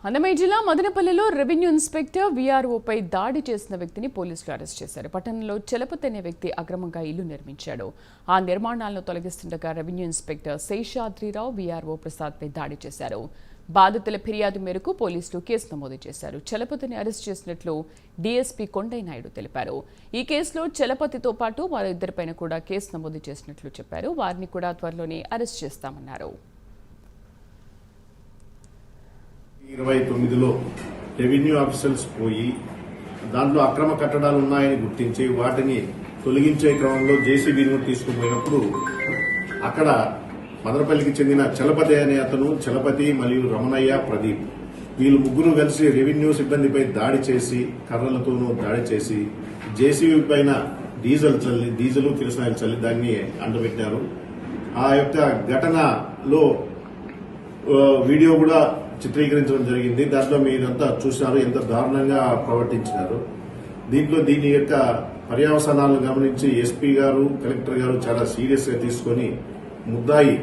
అన్నమయ్య జిల్లా మదనపల్లిలో revenue inspector వీఆర్ఓపై దాడి చేసిన వ్యక్తిని పోలీసులు అరెస్ట్ చేశారు. పట్టణంలో చలపతి అనే వ్యక్తి అక్రమంగా ఇల్లు నిర్మించాడు. ఆ నిర్మాణాలను తొలగిస్తుండగా రెవెన్యూ ఇన్స్పెక్టర్ శేషాద్రిరావు వీఆర్ఓ ప్రసాద్పై దాడి చేశారు. బాధితుల ఫిర్యాదు మేరకు పోలీసులు కేసు నమోదు చేశారు. చలపతిని అరెస్ట్ చేసినట్లు డీఎస్పీ కొండయ్యనాయుడు తెలిపారు. ఈ కేసులో చలపతితో పాటు వారి ఇద్దరిపైన కూడా కేసు నమోదు చేసినట్లు చెప్పారు. వారిని కూడా త్వరలోనే అరెస్ట్ చేస్తామన్నారు. 29లో రెవెన్యూ ఆఫీసర్స్ పోయి దాంట్లో అక్రమ కట్టడాలు ఉన్నాయని గుర్తించి వాటిని తొలగించే క్రమంలో జేసీబీని తీసుకుపోయినప్పుడు అక్కడ మదనపల్లికి చెందిన చలపతి అనే అతను, చలపతి మరియు రమణయ్య, ప్రదీప్ వీళ్ళు ముగ్గురు కలిసి రెవెన్యూ సిబ్బందిపై దాడి చేసి కర్రలతోనూ దాడి చేసి జేసీబీ పైన డీజిల్ కిరసనాయిల్ చల్లి దాన్ని అంటబెట్టారు. ఆ యొక్క ఘటనలో వీడియో కూడా చిత్రీకరించడం జరిగింది. దాంట్లో మీరంతా చూసినారు ఎంత దారుణంగా ప్రవర్తించినారు. దీని యొక్క పర్యవసానాలను గమనించి ఎస్పీ గారు, కలెక్టర్ గారు చాలా సీరియస్ గా తీసుకుని ముద్దాయి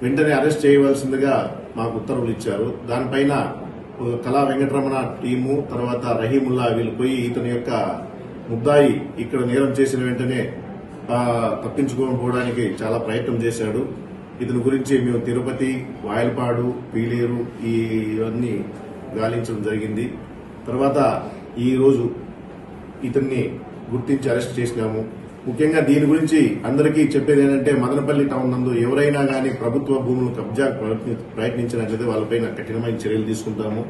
వెంటనే అరెస్ట్ చేయవలసిందిగా మాకు ఉత్తర్వులు ఇచ్చారు. దానిపైన కళా వెంకటరమణ టీము, తర్వాత రహీముల్లా వీళ్ళు పోయి ఇతని యొక్క ముద్దాయి ఇక్కడ నేరం చేసిన వెంటనే తప్పించుకోవడానికి చాలా ప్రయత్నం చేశాడు. ఇతని గురించి మేము తిరుపతి, వాయలపాడు, పీలేరు ఇవన్నీ గాలించడం జరిగింది. తర్వాత ఈ రోజు ఇతన్ని గుర్తించి అరెస్ట్ చేసినాము. ముఖ్యంగా దీని గురించి అందరికీ చెప్పేది ఏంటంటే మదనపల్లి టౌన్ నందు ఎవరైనా గానీ ప్రభుత్వ భూములను కబ్జా ప్రయత్నించినట్లయితే వాళ్ళపైన కఠినమైన చర్యలు తీసుకుంటాము.